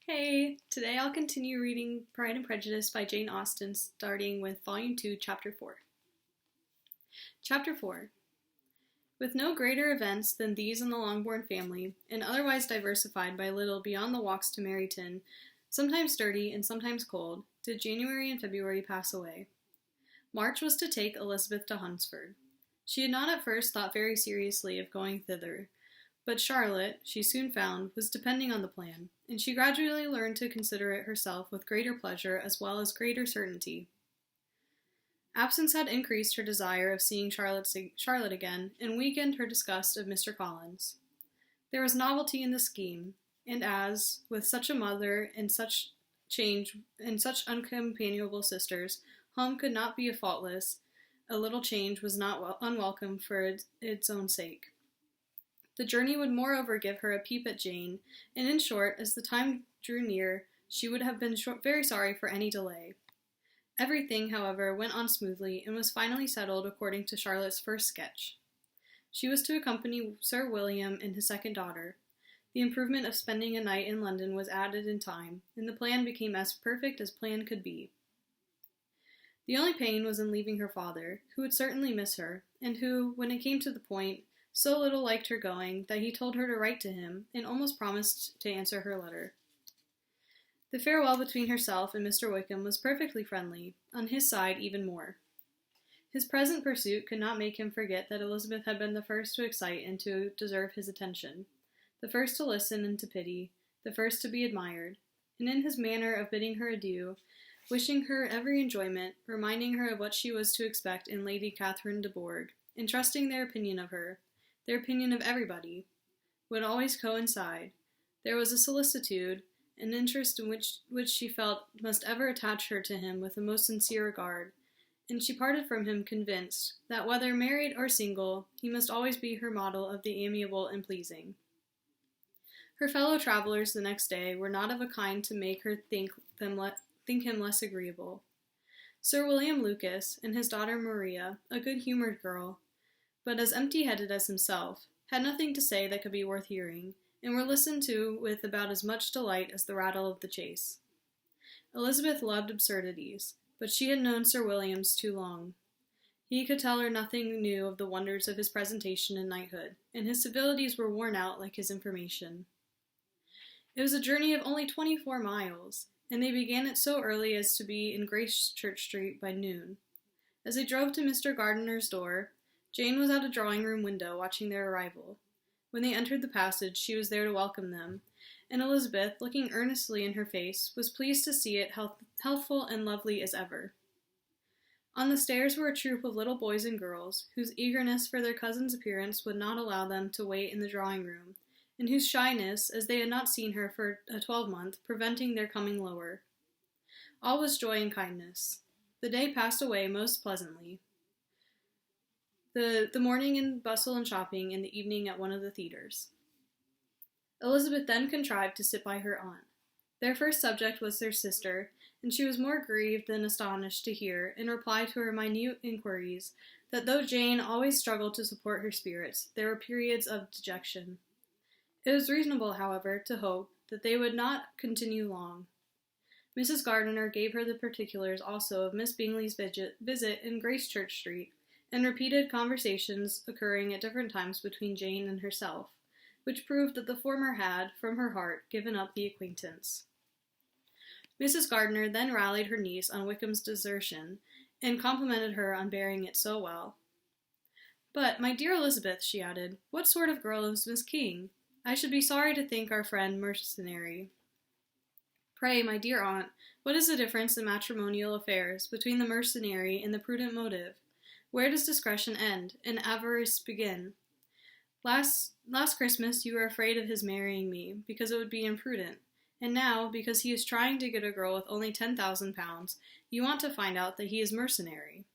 Hey, today I'll continue reading Pride and Prejudice by Jane Austen, starting with Volume 2, Chapter 4. Chapter 4. With no greater events than these in the Longbourn family, and otherwise diversified by little beyond the walks to Meryton, sometimes sturdy and sometimes cold, did January and February pass away. March was to take Elizabeth to Hunsford. She had not at first thought very seriously of going thither, but Charlotte, she soon found, was depending on the plan, and she gradually learned to consider it herself with greater pleasure as well as greater certainty. Absence had increased her desire of seeing Charlotte again, and weakened her disgust of Mr. Collins. There was novelty in the scheme, and as, with such a mother and such change and such uncompanionable sisters, home could not be faultless, a little change was not unwelcome for its own sake. The journey would moreover give her a peep at Jane, and in short, as the time drew near, she would have been very sorry for any delay. Everything, however, went on smoothly, and was finally settled according to Charlotte's first sketch. She was to accompany Sir William and his second daughter. The improvement of spending a night in London was added in time, and the plan became as perfect as plan could be. The only pain was in leaving her father, who would certainly miss her, and who, when it came to the point, so little liked her going that he told her to write to him, and almost promised to answer her letter. The farewell between herself and Mr. Wickham was perfectly friendly, on his side even more. His present pursuit could not make him forget that Elizabeth had been the first to excite and to deserve his attention, the first to listen and to pity, the first to be admired, and in his manner of bidding her adieu, wishing her every enjoyment, reminding her of what she was to expect in Lady Catherine de Bourgh, entrusting their opinion of her, their opinion of everybody, would always coincide. There was a solicitude, an interest in which she felt must ever attach her to him with the most sincere regard, and she parted from him convinced that whether married or single, he must always be her model of the amiable and pleasing. Her fellow travelers the next day were not of a kind to make her think him less agreeable. Sir William Lucas and his daughter Maria, a good-humored girl, but as empty-headed as himself, had nothing to say that could be worth hearing, and were listened to with about as much delight as the rattle of the chase. Elizabeth loved absurdities, but she had known Sir William's too long. He could tell her nothing new of the wonders of his presentation and knighthood, and his civilities were worn out like his information. It was a journey of only 24 miles, and they began it so early as to be in Gracechurch Street by noon. As they drove to Mr. Gardiner's door, Jane was at a drawing-room window watching their arrival. When they entered the passage, she was there to welcome them, and Elizabeth, looking earnestly in her face, was pleased to see it healthful and lovely as ever. On the stairs were a troop of little boys and girls, whose eagerness for their cousin's appearance would not allow them to wait in the drawing-room, and whose shyness, as they had not seen her for a 12-month, preventing their coming lower. All was joy and kindness. The day passed away most pleasantly. The morning in bustle and shopping, and the evening at one of the theatres. Elizabeth then contrived to sit by her aunt. Their first subject was their sister, and she was more grieved than astonished to hear, in reply to her minute inquiries, that though Jane always struggled to support her spirits, there were periods of dejection. It was reasonable, however, to hope that they would not continue long. Mrs. Gardiner gave her the particulars also of Miss Bingley's visit in Gracechurch Street, and repeated conversations occurring at different times between Jane and herself, which proved that the former had, from her heart, given up the acquaintance. Mrs. Gardiner then rallied her niece on Wickham's desertion, and complimented her on bearing it so well. "But, my dear Elizabeth," she added, "what sort of girl is Miss King? I should be sorry to think our friend mercenary." "Pray, my dear aunt, what is the difference in matrimonial affairs between the mercenary and the prudent motive? Where does discretion end, and avarice begin? Last Christmas you were afraid of his marrying me, because it would be imprudent, and now, because he is trying to get a girl with only 10,000 pounds, you want to find out that he is mercenary.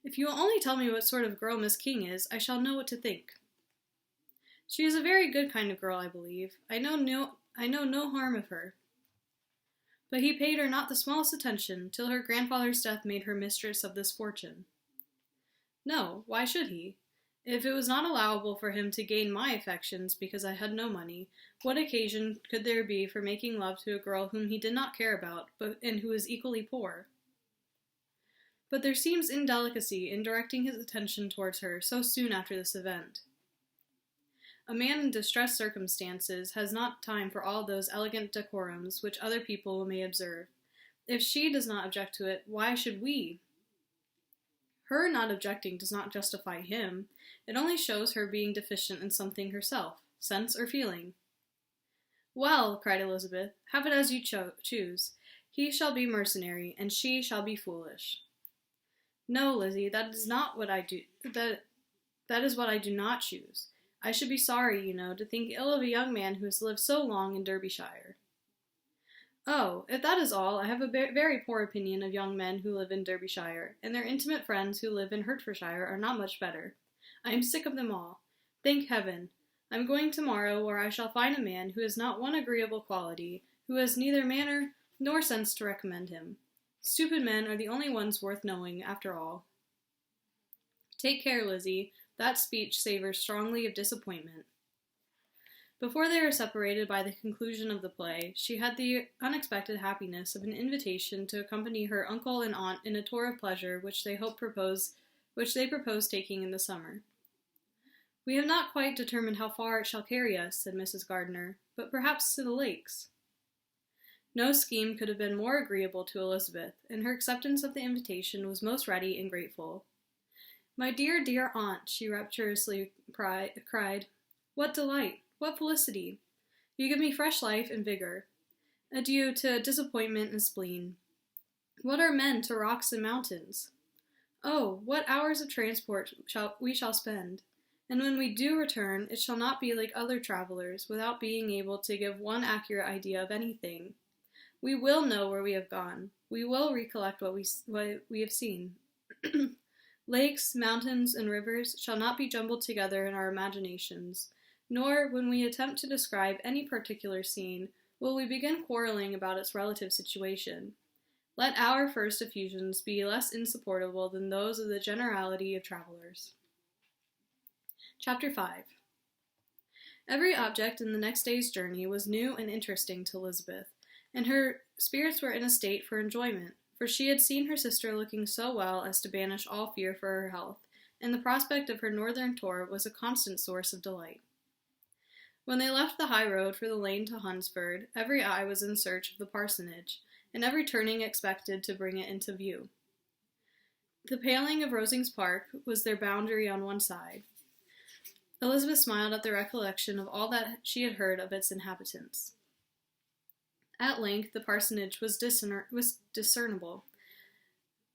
If you will only tell me what sort of girl Miss King is, I shall know what to think." "She is a very good kind of girl, I believe. I know no harm of her." "But he paid her not the smallest attention, till her grandfather's death made her mistress of this fortune." "No, why should he? If it was not allowable for him to gain my affections because I had no money, what occasion could there be for making love to a girl whom he did not care about, and who is equally poor? But there seems indelicacy in directing his attention towards her so soon after this event. A man in distressed circumstances has not time for all those elegant decorums which other people may observe. If she does not object to it, why should we? Her not objecting does not justify him. It only shows her being deficient in something herself, sense or feeling. Well, cried Elizabeth, have it as you choose. He shall be mercenary, and she shall be foolish. No, Lizzie, that is not what I do. That is what I do not choose. I should be sorry, you know, to think ill of a young man who has lived so long in Derbyshire. Oh, if that is all, I have a very poor opinion of young men who live in Derbyshire, and their intimate friends who live in Hertfordshire are not much better. I am sick of them all. Thank heaven. I am going tomorrow, where I shall find a man who has not one agreeable quality, who has neither manner nor sense to recommend him. Stupid men are the only ones worth knowing, after all. Take care, Lizzie. That speech savors strongly of disappointment. Before they were separated by the conclusion of the play, she had the unexpected happiness of an invitation to accompany her uncle and aunt in a tour of pleasure which they proposed taking in the summer. We have not quite determined how far it shall carry us, said Mrs. Gardiner, but perhaps to the lakes. No scheme could have been more agreeable to Elizabeth, and her acceptance of the invitation was most ready and grateful. My dear, dear aunt, she rapturously cried, what delight, what felicity! You give me fresh life and vigor. Adieu to disappointment and spleen. What are men to rocks and mountains? Oh, what hours of transport we shall spend! And when we do return, it shall not be like other travelers, without being able to give one accurate idea of anything. We will know where we have gone. We will recollect what we have seen. Lakes, mountains, and rivers shall not be jumbled together in our imaginations, nor, when we attempt to describe any particular scene, will we begin quarreling about its relative situation. Let our first effusions be less insupportable than those of the generality of travelers. Chapter 5. Every object in the next day's journey was new and interesting to Elizabeth, and her spirits were in a state for enjoyment, for she had seen her sister looking so well as to banish all fear for her health, and the prospect of her northern tour was a constant source of delight. When they left the high road for the lane to Hunsford, every eye was in search of the parsonage, and every turning expected to bring it into view. The paling of Rosings Park was their boundary on one side. Elizabeth smiled at the recollection of all that she had heard of its inhabitants. At length the parsonage was discernible.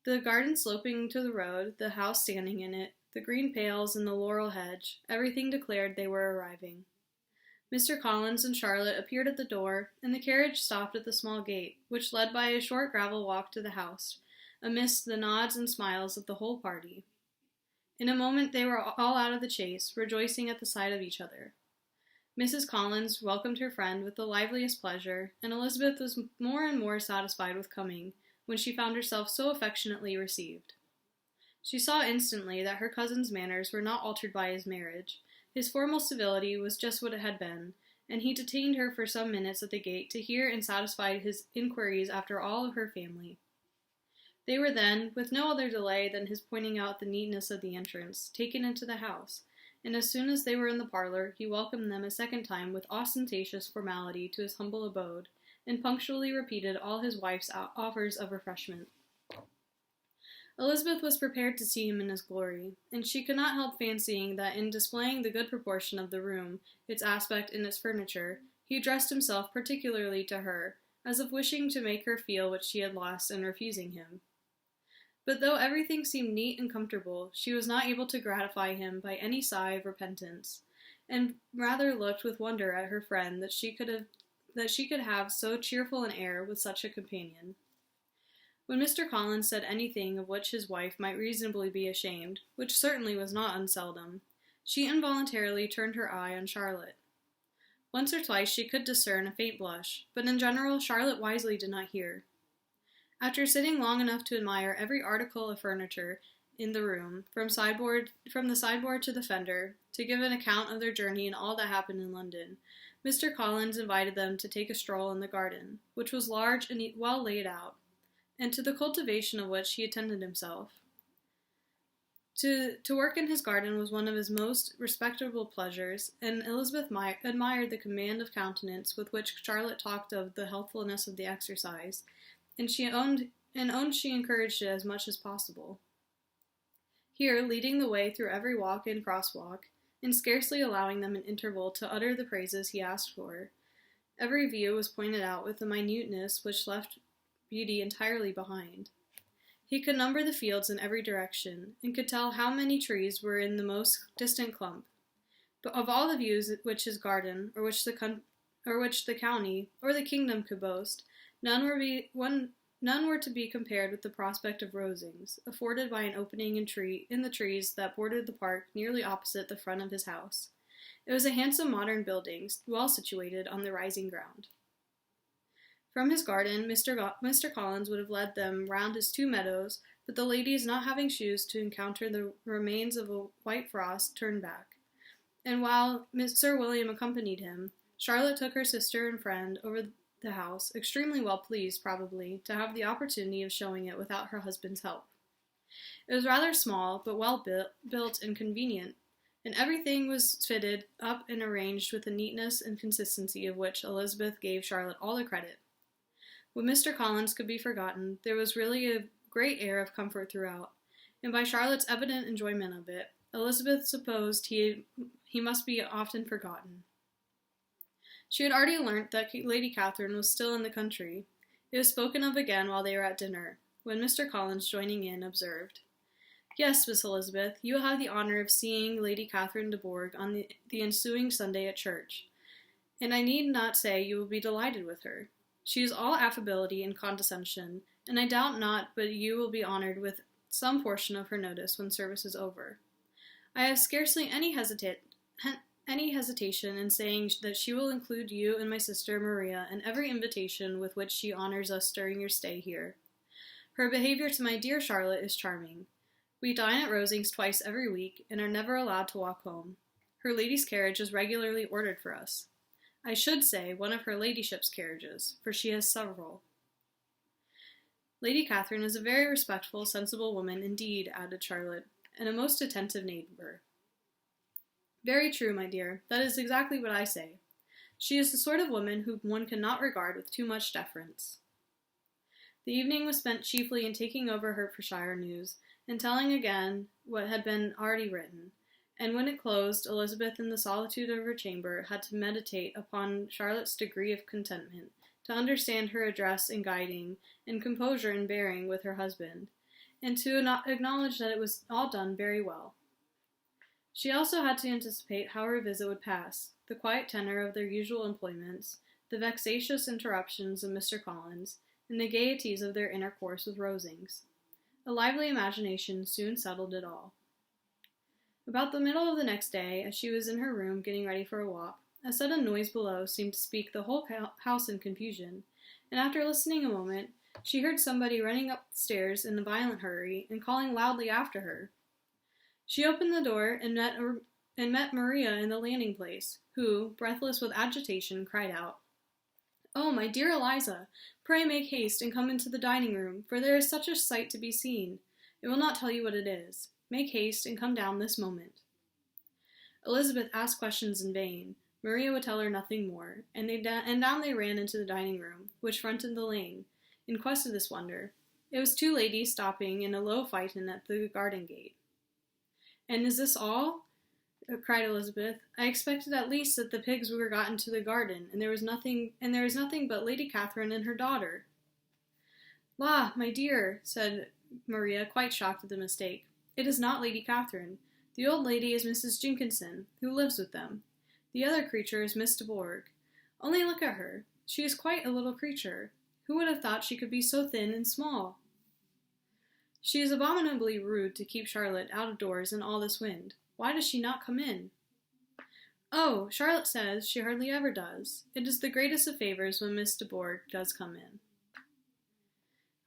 The garden sloping to the road, the house standing in it, the green pales and the laurel hedge, everything declared they were arriving. Mr. Collins and Charlotte appeared at the door, and the carriage stopped at the small gate, which led by a short gravel walk to the house, amidst the nods and smiles of the whole party. In a moment they were all out of the chaise, rejoicing at the sight of each other. Mrs. Collins welcomed her friend with the liveliest pleasure, and Elizabeth was more and more satisfied with coming, when she found herself so affectionately received. She saw instantly that her cousin's manners were not altered by his marriage. His formal civility was just what it had been, and he detained her for some minutes at the gate to hear and satisfy his inquiries after all of her family. They were then, with no other delay than his pointing out the neatness of the entrance, taken into the house, and as soon as they were in the parlor, he welcomed them a second time with ostentatious formality to his humble abode, and punctually repeated all his wife's offers of refreshment. Elizabeth was prepared to see him in his glory, and she could not help fancying that in displaying the good proportion of the room, its aspect and its furniture, he addressed himself particularly to her, as if wishing to make her feel what she had lost in refusing him. But though everything seemed neat and comfortable, she was not able to gratify him by any sigh of repentance, and rather looked with wonder at her friend that she could have so cheerful an air with such a companion. When Mr. Collins said anything of which his wife might reasonably be ashamed, which certainly was not unseldom, she involuntarily turned her eye on Charlotte. Once or twice she could discern a faint blush, but in general Charlotte wisely did not hear. After sitting long enough to admire every article of furniture in the room, from the sideboard to the fender, to give an account of their journey and all that happened in London, Mr. Collins invited them to take a stroll in the garden, which was large and well laid out, and to the cultivation of which he attended himself. To work in his garden was one of his most respectable pleasures, and Elizabeth admired the command of countenance with which Charlotte talked of the healthfulness of the exercise, and owned she encouraged it as much as possible. Here, leading the way through every walk and crosswalk, and scarcely allowing them an interval to utter the praises he asked for, every view was pointed out with a minuteness which left beauty entirely behind. He could number the fields in every direction, and could tell how many trees were in the most distant clump. But of all the views which his garden, or which the county, or the kingdom could boast, none were to be compared with the prospect of Rosings, afforded by an opening in the trees that bordered the park nearly opposite the front of his house. It was a handsome modern building, well situated on the rising ground. From his garden, Mr. Collins would have led them round his 2 meadows, but the ladies, not having shoes to encounter the remains of a white frost, turned back. And while Sir William accompanied him, Charlotte took her sister and friend over the house, extremely well pleased, probably, to have the opportunity of showing it without her husband's help. It was rather small, but well built and convenient, and everything was fitted up and arranged with a neatness and consistency of which Elizabeth gave Charlotte all the credit. When Mr. Collins could be forgotten, there was really a great air of comfort throughout, and by Charlotte's evident enjoyment of it, Elizabeth supposed he must be often forgotten. She had already learnt that Lady Catherine was still in the country. It was spoken of again while they were at dinner, when Mr. Collins, joining in, observed, "Yes, Miss Elizabeth, you will have the honour of seeing Lady Catherine de Bourgh on the ensuing Sunday at church, and I need not say you will be delighted with her. She is all affability and condescension, and I doubt not but you will be honoured with some portion of her notice when service is over. I have scarcely any hesitation in saying that she will include you and my sister Maria in every invitation with which she honours us during your stay here. Her behaviour to my dear Charlotte is charming. We dine at Rosings twice every week, and are never allowed to walk home. Her lady's carriage is regularly ordered for us. I should say one of her ladyship's carriages, for she has several." "Lady Catherine is a very respectful, sensible woman indeed," added Charlotte, "and a most attentive neighbour." "Very true, my dear. That is exactly what I say. She is the sort of woman whom one cannot regard with too much deference." The evening was spent chiefly in taking over Hertfordshire news, and telling again what had been already written, and when it closed, Elizabeth, in the solitude of her chamber, had to meditate upon Charlotte's degree of contentment, to understand her address in guiding, and composure in bearing with her husband, and to acknowledge that it was all done very well. She also had to anticipate how her visit would pass, the quiet tenor of their usual employments, the vexatious interruptions of Mr. Collins, and the gaieties of their intercourse with Rosings. A lively imagination soon settled it all. About the middle of the next day, as she was in her room getting ready for a walk, a sudden noise below seemed to speak the whole house in confusion, and after listening a moment, she heard somebody running up the stairs in a violent hurry, and calling loudly after her. She opened the door, and met Maria in the landing-place, who, breathless with agitation, cried out, "Oh, my dear Eliza, pray make haste and come into the dining-room, for there is such a sight to be seen. It will not tell you what it is. Make haste and come down this moment." Elizabeth asked questions in vain. Maria would tell her nothing more, and down they ran into the dining-room, which fronted the lane, in quest of this wonder. It was 2 ladies stopping in a low phaeton at the garden gate. "And is this all?" cried Elizabeth. "I expected at least that the pigs were got into the garden, and there is nothing but Lady Catherine and her daughter." "La, my dear," said Maria, quite shocked at the mistake. "It is not Lady Catherine. The old lady is Mrs. Jenkinson, who lives with them. The other creature is Miss de Bourgh. Only look at her. She is quite a little creature. Who would have thought she could be so thin and small? She is abominably rude to keep Charlotte out of doors in all this wind. Why does she not come in?" "Oh, Charlotte says she hardly ever does. It is the greatest of favours when Miss de Bourgh does come in."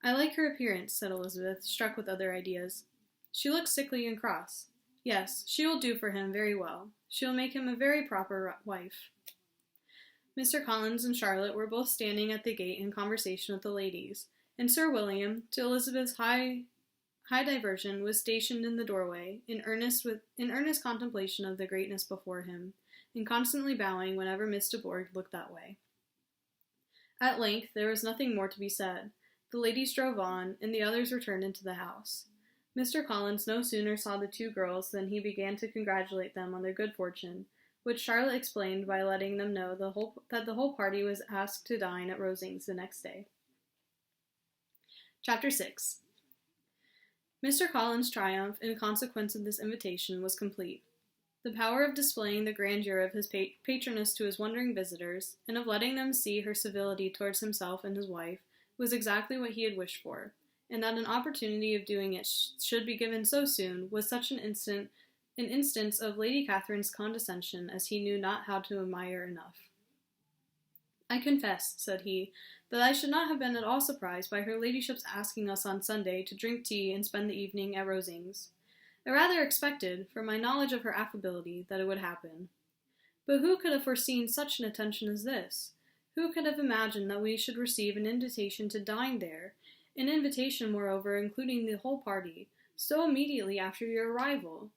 "I like her appearance," said Elizabeth, struck with other ideas. She looks sickly and cross. Yes, she will do for him very well. She will make him a very proper wife. Mr. Collins and Charlotte were both standing at the gate in conversation with the ladies, and Sir William, to Elizabeth's high diversion, was stationed in the doorway, in earnest contemplation of the greatness before him, and constantly bowing whenever Miss de Bourgh looked that way. At length there was nothing more to be said. The ladies drove on, and the others returned into the house. Mr. Collins no sooner saw the two girls than he began to congratulate them on their good fortune, which Charlotte explained by letting them know that the whole party was asked to dine at Rosings the next day. Chapter 6. Mr. Collins' triumph in consequence of this invitation was complete. The power of displaying the grandeur of his patroness to his wondering visitors, and of letting them see her civility towards himself and his wife, was exactly what he had wished for, and that an opportunity of doing it should be given so soon was such an instance of Lady Catherine's condescension as he knew not how to admire enough. "I confess," said he, "that I should not have been at all surprised by her ladyship's asking us on Sunday to drink tea and spend the evening at Rosings. I rather expected, from my knowledge of her affability, that it would happen. But who could have foreseen such an attention as this? Who could have imagined that we should receive an invitation to dine there, an invitation, moreover, including the whole party, so immediately after your arrival?"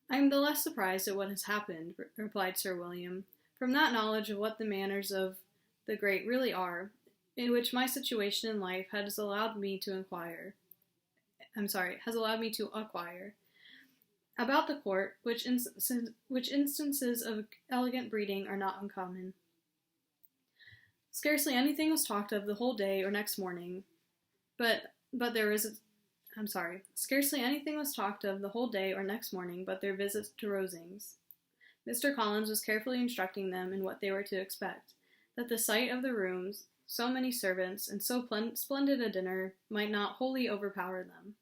"I am the less surprised at what has happened," replied Sir William, "from that knowledge of what the manners of the great really are, in which my situation in life has allowed me to acquire. About the court, which instances of elegant breeding are not uncommon. Scarcely anything was talked of the whole day or next morning, Scarcely anything was talked of the whole day or next morning but their visits to Rosings. Mr. Collins was carefully instructing them in what they were to expect, that the sight of the rooms, so many servants, and so splendid a dinner might not wholly overpower them.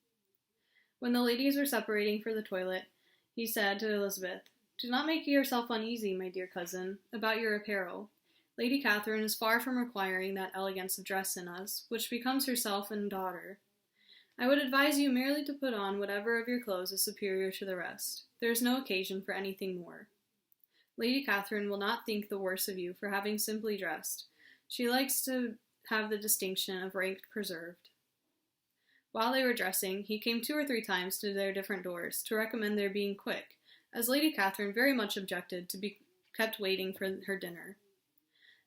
When the ladies were separating for the toilet, he said to Elizabeth, "Do not make yourself uneasy, my dear cousin, about your apparel. Lady Catherine is far from requiring that elegance of dress in us, which becomes herself and daughter. I would advise you merely to put on whatever of your clothes is superior to the rest. There is no occasion for anything more. Lady Catherine will not think the worse of you for having simply dressed. She likes to have the distinction of rank preserved." While they were dressing, he came 2 or 3 times to their different doors, to recommend their being quick, as Lady Catherine very much objected to be kept waiting for her dinner.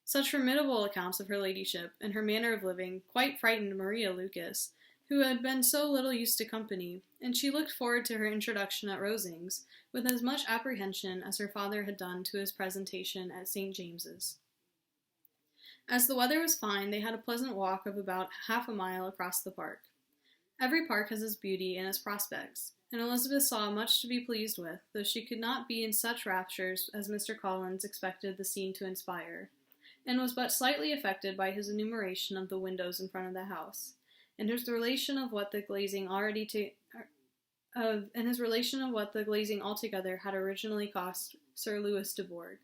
Such formidable accounts of her ladyship, and her manner of living, quite frightened Maria Lucas, who had been so little used to company, and she looked forward to her introduction at Rosings, with as much apprehension as her father had done to his presentation at St. James's. As the weather was fine, they had a pleasant walk of about half a mile across the park. Every park has its beauty and its prospects, and Elizabeth saw much to be pleased with, though she could not be in such raptures as Mr. Collins expected the scene to inspire, and was but slightly affected by his enumeration of the windows in front of the house, and his relation of what the glazing altogether had originally cost Sir Louis de Bourgh.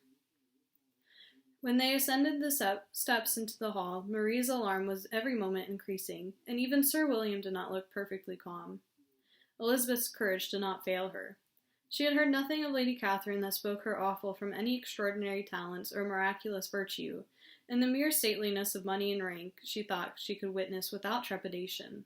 When they ascended the steps into the hall, Maria's alarm was every moment increasing, and even Sir William did not look perfectly calm. Elizabeth's courage did not fail her. She had heard nothing of Lady Catherine that spoke her awful from any extraordinary talents or miraculous virtue, and the mere stateliness of money and rank she thought she could witness without trepidation.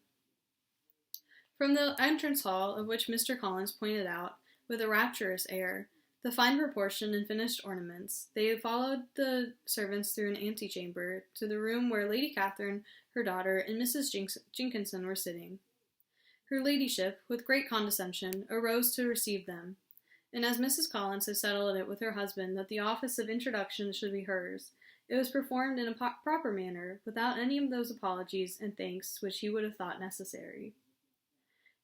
From the entrance hall, of which Mr. Collins pointed out, with a rapturous air, the fine proportion and finished ornaments, they followed the servants through an antechamber to the room where Lady Catherine, her daughter, and Mrs. Jenkinson were sitting. Her ladyship, with great condescension, arose to receive them, and as Mrs. Collins had settled it with her husband that the office of introduction should be hers, it was performed in a proper manner, without any of those apologies and thanks which he would have thought necessary.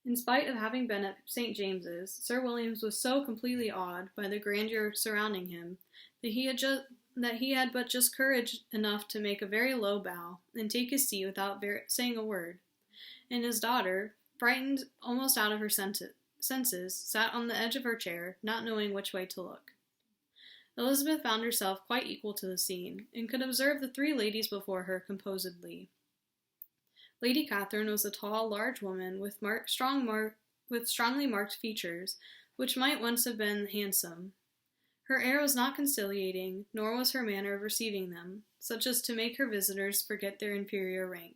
In spite of having been at St. James's, Sir William was so completely awed by the grandeur surrounding him that he had but just courage enough to make a very low bow and take his seat without saying a word, and his daughter, frightened almost out of her senses, sat on the edge of her chair, not knowing which way to look. Elizabeth found herself quite equal to the scene, and could observe the 3 ladies before her composedly. Lady Catherine was a tall, large woman with strong with strongly marked features, which might once have been handsome. Her air was not conciliating, nor was her manner of receiving them, such as to make her visitors forget their inferior rank.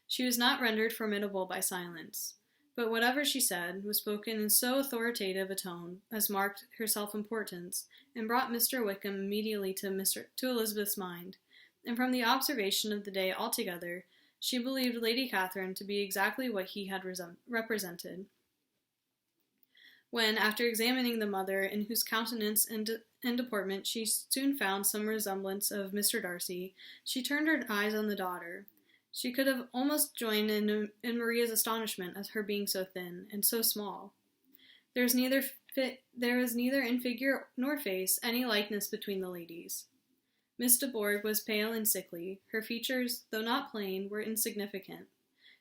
She was not rendered formidable by silence, but whatever she said was spoken in so authoritative a tone as marked her self-importance, and brought Mr. Wickham immediately to Elizabeth's mind, and from the observation of the day altogether, she believed Lady Catherine to be exactly what he had represented. When, after examining the mother, in whose countenance and deportment she soon found some resemblance of Mr. Darcy, she turned her eyes on the daughter. She could have almost joined in Maria's astonishment at her being so thin and so small. There was neither in figure nor face any likeness between the ladies. Miss de Bourgh was pale and sickly. Her features, though not plain, were insignificant,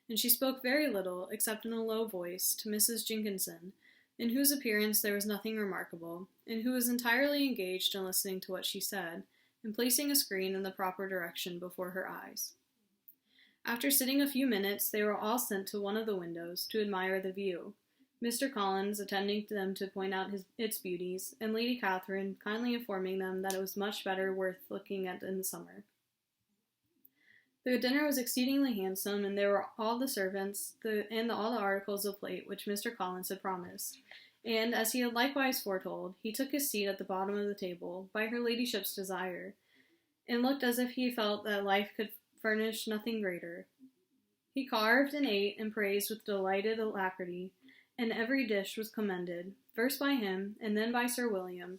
and she spoke very little, except in a low voice, to Mrs. Jenkinson, in whose appearance there was nothing remarkable, and who was entirely engaged in listening to what she said, and placing a screen in the proper direction before her eyes. After sitting a few minutes, they were all sent to one of the windows to admire the view, Mr. Collins attending to them to point out its beauties, and Lady Catherine kindly informing them that it was much better worth looking at in the summer. The dinner was exceedingly handsome, and there were all the servants and all the articles of plate which Mr. Collins had promised, and, as he had likewise foretold, he took his seat at the bottom of the table, by her ladyship's desire, and looked as if he felt that life could furnish nothing greater. He carved and ate and praised with delighted alacrity, and every dish was commended, first by him, and then by Sir William,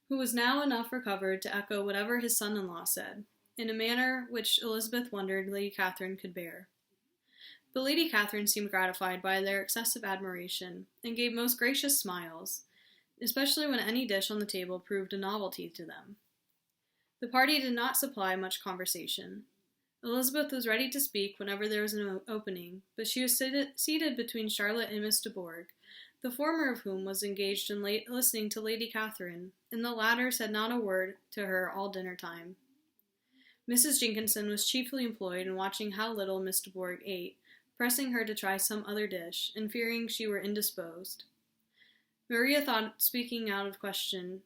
who was now enough recovered to echo whatever his son-in-law said, in a manner which Elizabeth wondered Lady Catherine could bear. But Lady Catherine seemed gratified by their excessive admiration, and gave most gracious smiles, especially when any dish on the table proved a novelty to them. The party did not supply much conversation. Elizabeth was ready to speak whenever there was an opening, but she was seated between Charlotte and Miss de Bourgh, the former of whom was engaged in listening to Lady Catherine, and the latter said not a word to her all dinner time. Mrs. Jenkinson was chiefly employed in watching how little Miss de Bourgh ate, pressing her to try some other dish, and fearing she were indisposed. Maria thought speaking out of the question,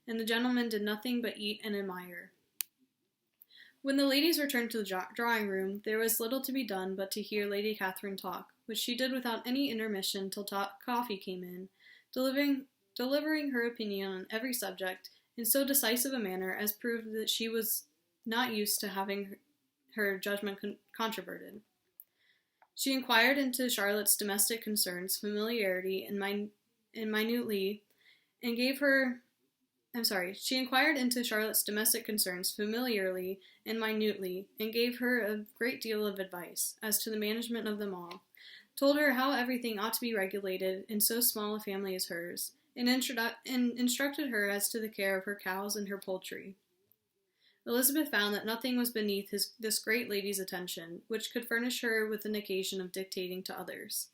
and the gentlemen did nothing but eat and admire. When the ladies returned to the drawing-room, there was little to be done but to hear Lady Catherine talk, which she did without any intermission till coffee came in, delivering her opinion on every subject in so decisive a manner as proved that she was not used to having her judgment controverted. She inquired into Charlotte's domestic concerns familiarly and minutely, and gave her She inquired into Charlotte's domestic concerns familiarly and minutely, and gave her a great deal of advice as to the management of them all, told her how everything ought to be regulated in so small a family as hers, and instructed her as to the care of her cows and her poultry. Elizabeth found that nothing was beneath this great lady's attention, which could furnish her with an occasion of dictating to others.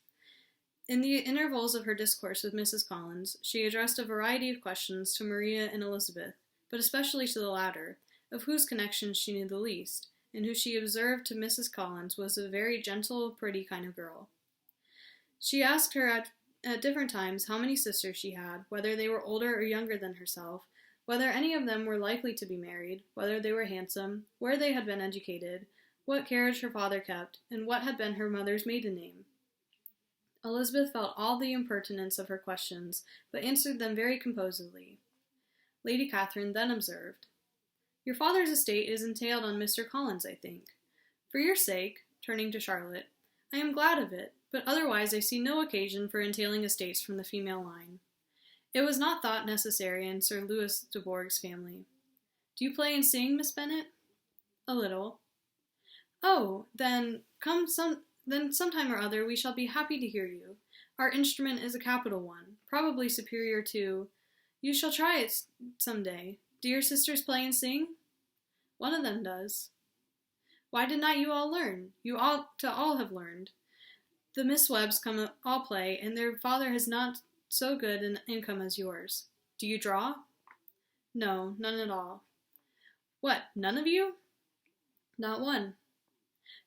In the intervals of her discourse with Mrs. Collins, she addressed a variety of questions to Maria and Elizabeth, but especially to the latter, of whose connections she knew the least, and who she observed to Mrs. Collins was a very gentle, pretty kind of girl. She asked her at different times how many sisters she had, whether they were older or younger than herself, whether any of them were likely to be married, whether they were handsome, where they had been educated, what carriage her father kept, and what had been her mother's maiden name. Elizabeth felt all the impertinence of her questions, but answered them very composedly. Lady Catherine then observed, "Your father's estate is entailed on Mr. Collins, I think. For your sake," turning to Charlotte, "I am glad of it, but otherwise I see no occasion for entailing estates from the female line. It was not thought necessary in Sir Louis de Bourgh's family. Do you play and sing, Miss Bennet?" "A little." "Oh, then some time or other we shall be happy to hear you. Our instrument is a capital one, probably superior to— You shall try it some day. Do your sisters play and sing?" "One of them does." "Why did not you all learn? You ought to all have learned. The Miss Webbs all play, and their father has not so good an income as yours. Do you draw?" "No, none at all." "What, none of you?" "Not one."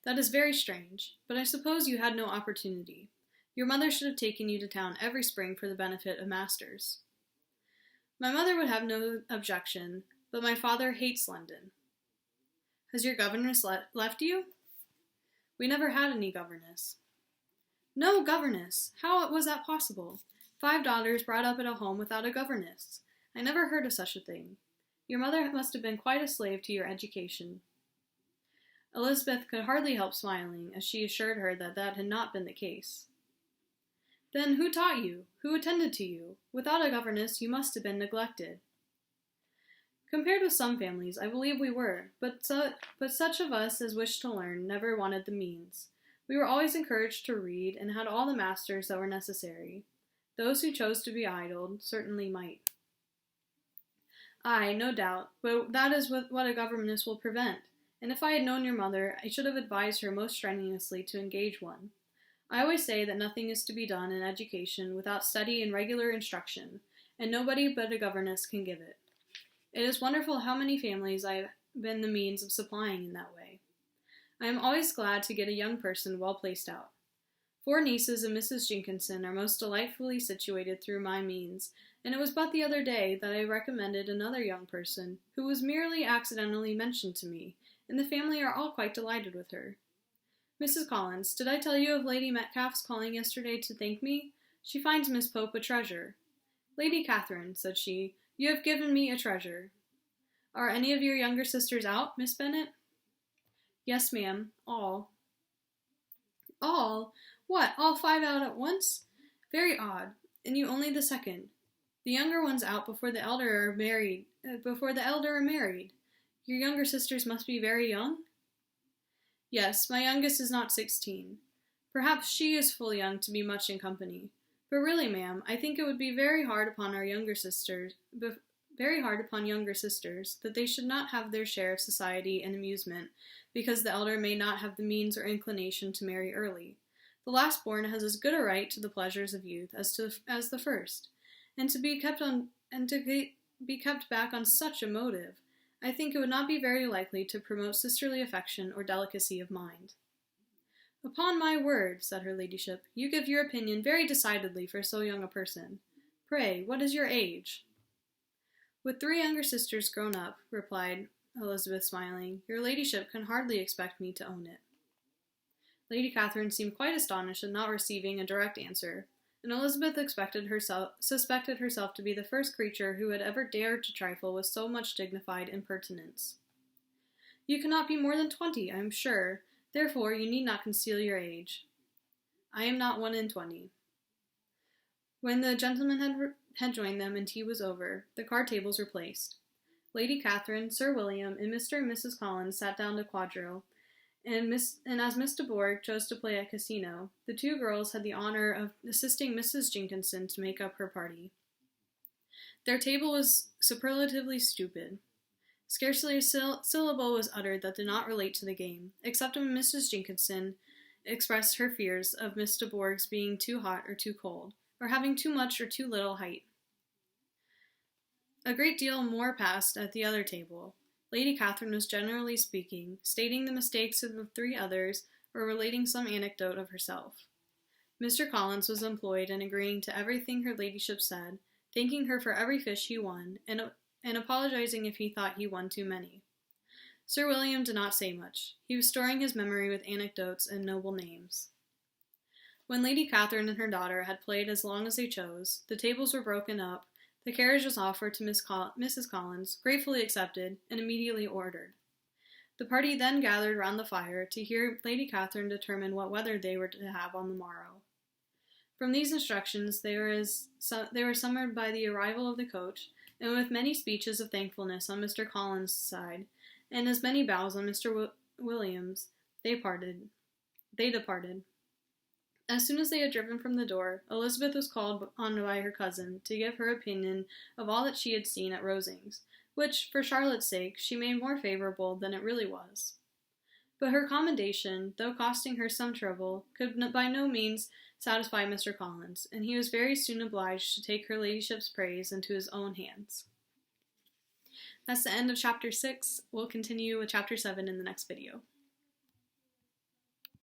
That is very strange, but I suppose you had no opportunity. Your mother should have taken you to town every spring for the benefit of masters. My mother would have no objection, but my father hates London. Has your governess left you? We never had any governess. No governess! How was that possible? 5 daughters brought up at a home without a governess. I never heard of such a thing. Your mother must have been quite a slave to your education. Elizabeth could hardly help smiling as she assured her that that had not been the case. Then who taught you? Who attended to you? Without a governess, you must have been neglected. Compared with some families, I believe we were, but such of us as wished to learn never wanted the means. We were always encouraged to read and had all the masters that were necessary. Those who chose to be idle certainly might. Aye, no doubt, but that is what a governess will prevent, and if I had known your mother, I should have advised her most strenuously to engage one. I always say that nothing is to be done in education without study and regular instruction, and nobody but a governess can give it. It is wonderful how many families I have been the means of supplying in that way. I am always glad to get a young person well placed out. 4 nieces of Mrs. Jenkinson are most delightfully situated through my means, and it was but the other day that I recommended another young person, who was merely accidentally mentioned to me, and the family are all quite delighted with her. Mrs. Collins, did I tell you of Lady Metcalfe's calling yesterday to thank me? She finds Miss Pope a treasure. Lady Catherine, said she, you have given me a treasure. Are any of your younger sisters out, Miss Bennet? Yes, ma'am, all. All? What, all 5 out at once? Very odd, and you only the second. The younger one's out before the elder are married. Your younger sisters must be very young? Yes, my youngest is not 16. Perhaps she is full young to be much in company. But really, ma'am, I think it would be very hard upon younger sisters that they should not have their share of society and amusement, because the elder may not have the means or inclination to marry early. The last born has as good a right to the pleasures of youth as the first, and to be kept back on such a motive, I think it would not be very likely to promote sisterly affection or delicacy of mind. Upon my word, said her ladyship, you give your opinion very decidedly for so young a person. Pray, what is your age? With 3 younger sisters grown up, replied Elizabeth, smiling, your ladyship can hardly expect me to own it. Lady Catherine seemed quite astonished at not receiving a direct answer, and Elizabeth suspected herself to be the first creature who had ever dared to trifle with so much dignified impertinence. You cannot be more than 20, I am sure, therefore you need not conceal your age. I am not 1 and 20. When the gentlemen had joined them and tea was over, the card tables were placed. Lady Catherine, Sir William, and Mr. and Mrs. Collins sat down to quadrille, and as Miss de Bourgh chose to play at casino, the 2 girls had the honor of assisting Mrs. Jenkinson to make up her party. Their table was superlatively stupid. Scarcely a syllable was uttered that did not relate to the game, except when Mrs. Jenkinson expressed her fears of Miss de Bourgh's being too hot or too cold, or having too much or too little height. A great deal more passed at the other table. Lady Catherine was generally speaking, stating the mistakes of the 3 others, or relating some anecdote of herself. Mr. Collins was employed in agreeing to everything her ladyship said, thanking her for every fish he won, and apologizing if he thought he won too many. Sir William did not say much. He was storing his memory with anecdotes and noble names. When Lady Catherine and her daughter had played as long as they chose, the tables were broken up, the carriage was offered to Mrs. Collins, gratefully accepted, and immediately ordered. The party then gathered round the fire to hear Lady Catherine determine what weather they were to have on the morrow. From these instructions they were summoned by the arrival of the coach, and with many speeches of thankfulness on Mr. Collins' side, and as many bows on Mr. Williams, they departed. As soon as they had driven from the door, Elizabeth was called on by her cousin to give her opinion of all that she had seen at Rosings, which, for Charlotte's sake, she made more favorable than it really was. But her commendation, though costing her some trouble, could by no means satisfy Mr. Collins, and he was very soon obliged to take her ladyship's praise into his own hands. That's the end of chapter 6. We'll continue with chapter 7 in the next video.